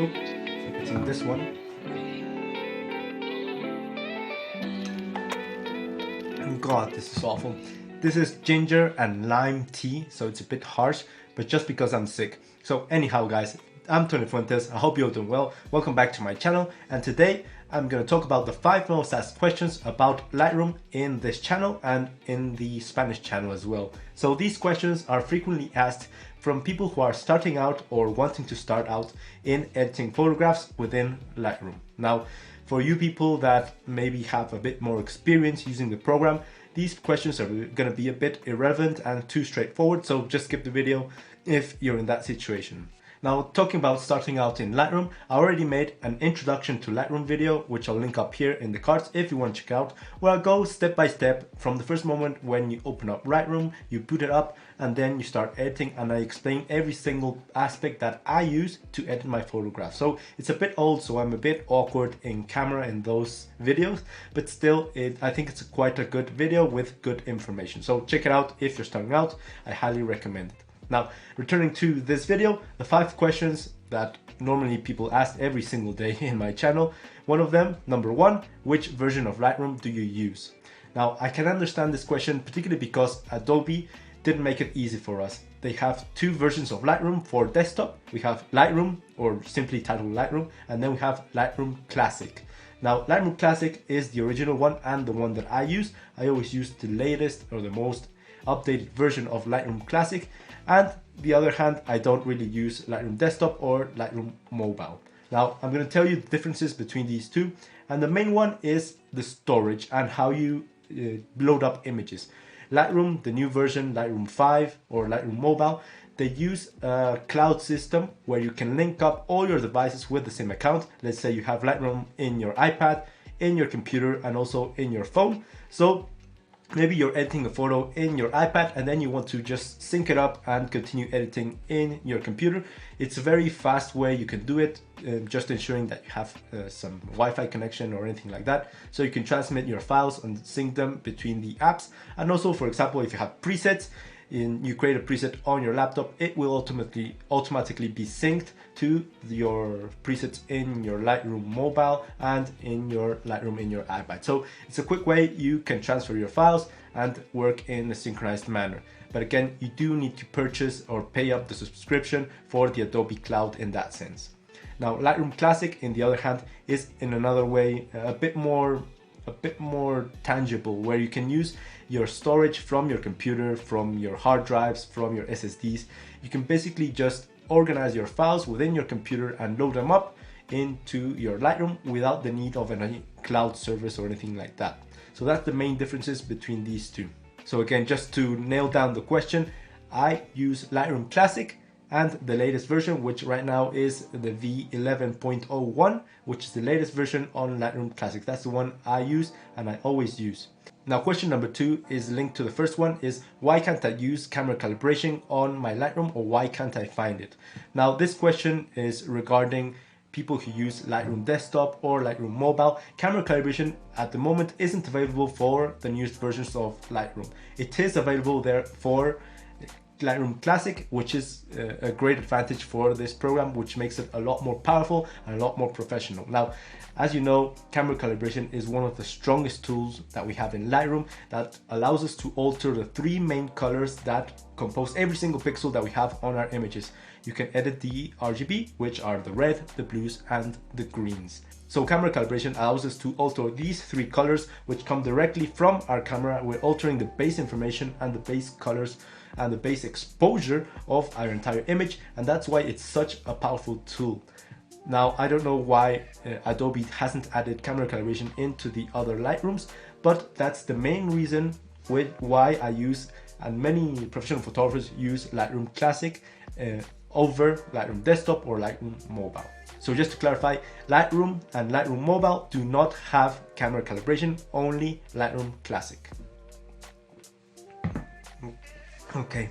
Oops, it's in this one. God, this is awful. This is ginger and lime tea, so it's a bit harsh, but just because I'm sick. So anyhow guys, I'm Tony Fuentes, I hope you're doing well. Welcome back to my channel, and today I'm going to talk about the 5 most asked questions about Lightroom in this channel and in the Spanish channel as well. So these questions are frequently asked from people who are starting out or wanting to start out in editing photographs within Lightroom. Now, for you people that maybe have a bit more experience using the program, these questions are going to be a bit irrelevant and too straightforward, so just skip the video if you're in that situation. Now, talking about starting out in Lightroom, I already made an introduction to Lightroom video, which I'll link up here in the cards if you want to check out, where I go step by step from the first moment when you open up Lightroom, you boot it up, and then you start editing, and I explain every single aspect that I use to edit my photographs. So it's a bit old, so I'm a bit awkward in camera in those videos, but still, I think it's quite a good video with good information. So check it out if you're starting out, I highly recommend it. Now, returning to this video, the 5 questions that normally people ask every single day in my channel. One of them, number 1, which version of Lightroom do you use? Now, I can understand this question, particularly because Adobe didn't make it easy for us. They have 2 versions of Lightroom for desktop. We have Lightroom, or simply titled Lightroom, and then we have Lightroom Classic. Now, Lightroom Classic is the original one and the one that I use. I always use the latest or the most updated version of Lightroom Classic, and the other hand, I don't really use Lightroom Desktop or Lightroom Mobile. Now, I'm going to tell you the differences between these two, and the main one is the storage and how you load up images. Lightroom, the new version, Lightroom 5 or Lightroom Mobile, they use a cloud system where you can link up all your devices with the same account. Let's say you have Lightroom in your iPad, in your computer, and also in your phone. So maybe you're editing a photo in your iPad and then you want to just sync it up and continue editing in your computer. It's a very fast way you can do it, just ensuring that you have some Wi-Fi connection or anything like that, so you can transmit your files and sync them between the apps. And also, for example, if you have presets, you create a preset on your laptop, it will automatically be synced to your presets in your Lightroom Mobile and in your Lightroom in your iPad. So it's a quick way you can transfer your files and work in a synchronized manner. But again, you do need to purchase or pay up the subscription for the Adobe Cloud in that sense. Now, Lightroom Classic, in the other hand, is in another way a bit more tangible, where you can use your storage from your computer, from your hard drives, from your SSDs. You can basically just organize your files within your computer and load them up into your Lightroom without the need of any cloud service or anything like that. So that's the main differences between these two. So again, just to nail down the question, I use Lightroom Classic and the latest version, which right now is the V11.01, which is the latest version on Lightroom Classic. That's the one I use and I always use. Now, question number 2 is linked to the first one, is why can't I use camera calibration on my Lightroom, or why can't I find it? Now, this question is regarding people who use Lightroom Desktop or Lightroom Mobile. Camera calibration at the moment isn't available for the newest versions of Lightroom. It is available there for Lightroom Classic, which is a great advantage for this program, which makes it a lot more powerful and a lot more professional. Now, as you know, camera calibration is one of the strongest tools that we have in Lightroom that allows us to alter the 3 main colors that compose every single pixel that we have on our images. You can edit the RGB, which are the red, the blues, and the greens. So camera calibration allows us to alter these 3 colors, which come directly from our camera. We're altering the base information and the base colors and the base exposure of our entire image, and that's why it's such a powerful tool. Now, I don't know why Adobe hasn't added camera calibration into the other Lightrooms, but that's the main reason why I use, and many professional photographers use, Lightroom Classic over Lightroom Desktop or Lightroom Mobile. So just to clarify, Lightroom and Lightroom Mobile do not have camera calibration, only Lightroom Classic. Okay,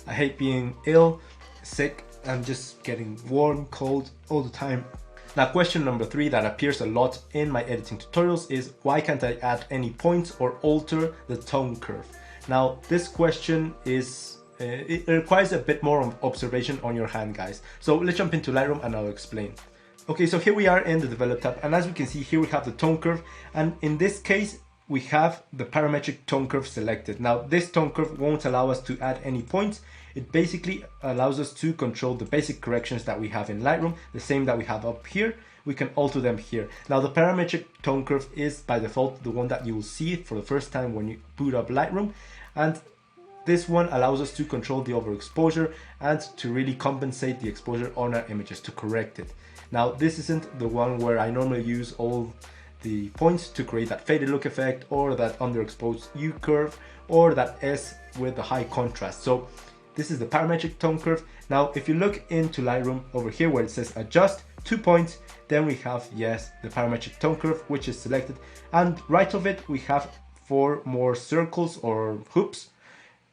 I hate being ill, sick, I'm just getting warm, cold all the time. Now, question number 3 that appears a lot in my editing tutorials is why can't I add any points or alter the tone curve? Now, this question is it requires a bit more observation on your hand, guys. So let's jump into Lightroom and I'll explain. Okay, so here we are in the develop tab, and as we can see here we have the tone curve, and in this case we have the parametric tone curve selected. Now this tone curve won't allow us to add any points. It basically allows us to control the basic corrections that we have in Lightroom, the same that we have up here. We can alter them here. Now the parametric tone curve is by default the one that you will see for the first time when you boot up Lightroom, and this one allows us to control the overexposure and to really compensate the exposure on our images, to correct it. Now this isn't the one where I normally use all the points to create that faded look effect, or that underexposed U curve, or that S with the high contrast. So this is the parametric tone curve. Now if you look into Lightroom over here where it says adjust 2 points, then we have, yes, the parametric tone curve, which is selected, and right of it we have 4 more circles or hoops.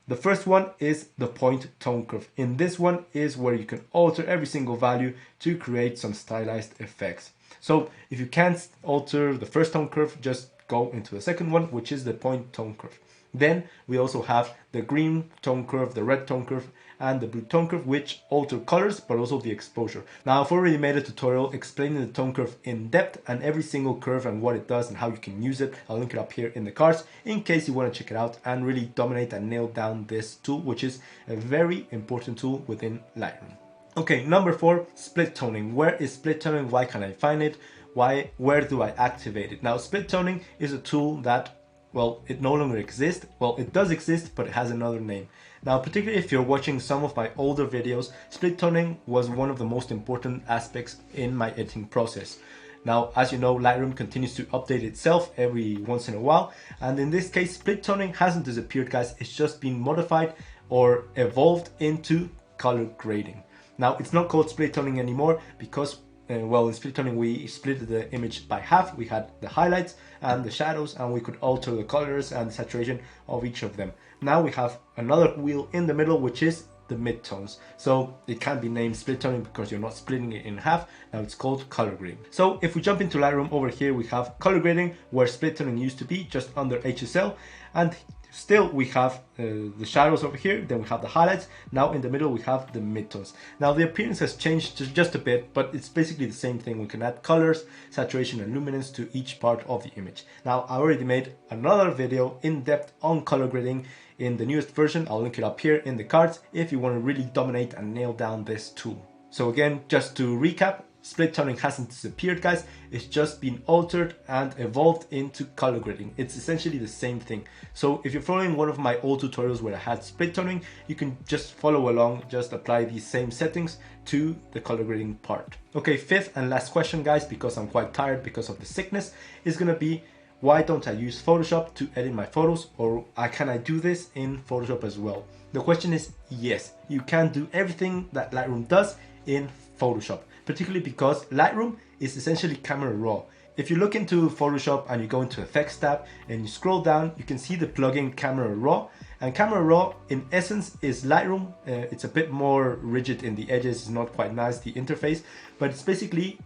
The first one is the point tone curve. In this one is where you can alter every single value to create some stylized effects. So if you can't alter the first tone curve, just go into the second one, which is the point tone curve. Then we also have the green tone curve, the red tone curve, and the blue tone curve, which alter colors but also the exposure. Now I've already made a tutorial explaining the tone curve in depth and every single curve and what it does and how you can use it. I'll link it up here in the cards in case you want to check it out and really dominate and nail down this tool, which is a very important tool within Lightroom. Okay, number 4, split toning. Where is split toning? Why can I find it? Where do I activate it? Now split toning is a tool that, well, it no longer exists. Well, it does exist, but it has another name. Now, particularly if you're watching some of my older videos, split toning was one of the most important aspects in my editing process. Now, as you know, Lightroom continues to update itself every once in a while. And in this case, split toning hasn't disappeared, guys. It's just been modified or evolved into color grading. Now, it's not called split toning anymore because well, in split toning we split the image by half. We had the highlights and the shadows, and we could alter the colors and the saturation of each of them. Now we have another wheel in the middle, which is the midtones. So it can't be named split toning because you're not splitting it in half. Now it's called color grading. So if we jump into Lightroom, over here we have color grading, where split toning used to be, just under HSL, and still we have the shadows over here, then we have the highlights. Now in the middle we have the midtones. Now the appearance has changed just a bit, but it's basically the same thing. We can add colors, saturation and luminance to each part of the image. Now I already made another video in depth on color grading in the newest version. I'll link it up here in the cards if you want to really dominate and nail down this tool. So again, just to recap, split toning hasn't disappeared, guys. It's just been altered and evolved into color grading. It's essentially the same thing. So if you're following one of my old tutorials where I had split toning, you can just follow along, just apply these same settings to the color grading part. Okay, 5th and last question, guys, because I'm quite tired because of the sickness, is gonna be, why don't I use Photoshop to edit my photos, or can I do this in Photoshop as well? The question is yes, you can do everything that Lightroom does in Photoshop, particularly because Lightroom is essentially camera raw. If you look into Photoshop and you go into Effects tab and you scroll down, you can see the plugin Camera Raw. And Camera Raw in essence is Lightroom. It's a bit more rigid in the edges, it's not quite nice, the interface, but it's basically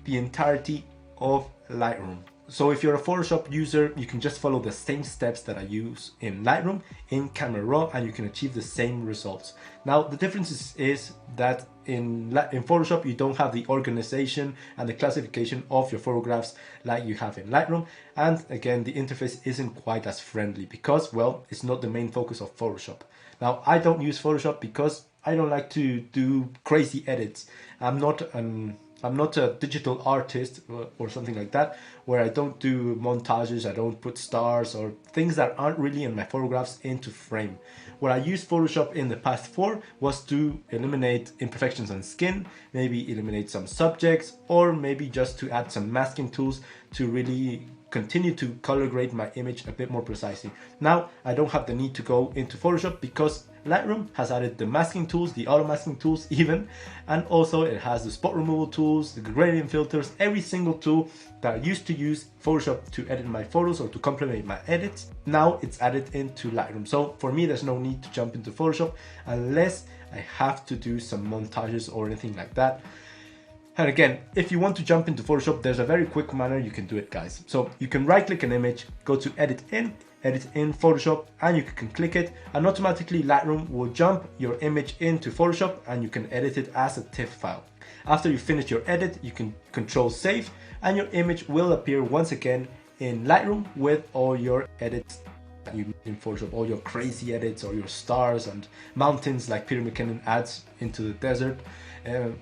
the entirety of Lightroom. So if you're a Photoshop user, you can just follow the same steps that I use in Lightroom in Camera Raw and you can achieve the same results. Now the difference is that in Photoshop you don't have the organization and the classification of your photographs like you have in Lightroom, and again the interface isn't quite as friendly because, well, it's not the main focus of Photoshop. Now I don't use Photoshop because I don't like to do crazy edits. I'm not a digital artist or something like that, where I don't do montages, I don't put stars or things that aren't really in my photographs into frame. What I used Photoshop in the past for was to eliminate imperfections on skin, maybe eliminate some subjects, or maybe just to add some masking tools to really continue to color grade my image a bit more precisely. Now I don't have the need to go into Photoshop because Lightroom has added the masking tools, the auto masking tools even, and also it has the spot removal tools, the gradient filters, every single tool that I used to use Photoshop to edit my photos or to complement my edits. Now it's added into Lightroom. So for me, there's no need to jump into Photoshop unless I have to do some montages or anything like that. And again, if you want to jump into Photoshop, there's a very quick manner you can do it, guys. So you can right click an image, go to edit in Photoshop, and you can click it, and automatically Lightroom will jump your image into Photoshop and you can edit it as a TIFF file. After you finish your edit, you can control save and your image will appear once again in Lightroom with all your edits that you made in Photoshop, all your crazy edits or your stars and mountains like Peter McKinnon adds into the desert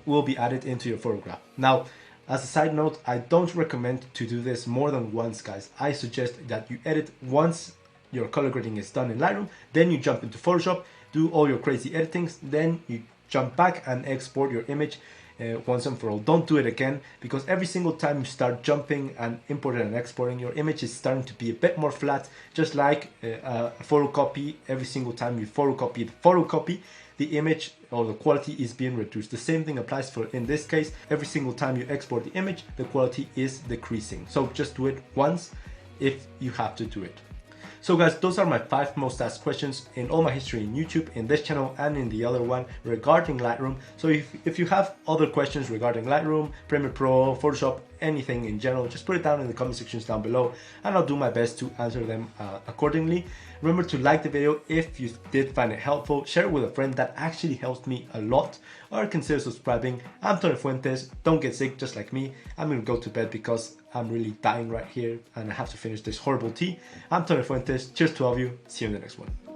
will be added into your photograph. Now, as a side note, I don't recommend to do this more than once, guys. I suggest that you edit once your color grading is done in Lightroom, then you jump into Photoshop, do all your crazy editings, then you jump back and export your image once and for all. Don't do it again, because every single time you start jumping and importing and exporting, your image is starting to be a bit more flat, just like a photocopy. Every single time you photocopy, the image or the quality is being reduced. The same thing applies for in this case. Every single time you export the image, the quality is decreasing. So just do it once if you have to do it. So guys, those are my 5 most asked questions in all my history in YouTube, in this channel and in the other one regarding Lightroom. So if you have other questions regarding Lightroom, Premiere Pro, Photoshop, anything in general, just put it down in the comment sections down below and I'll do my best to answer them accordingly. Remember to like the video if you did find it helpful, share it with a friend, that actually helps me a lot, or consider subscribing. I'm Tony Fuentes, don't get sick just like me. I'm gonna go to bed because I'm really dying right here and I have to finish this horrible tea. I'm Tony Fuentes, cheers to all of you, see you in the next one.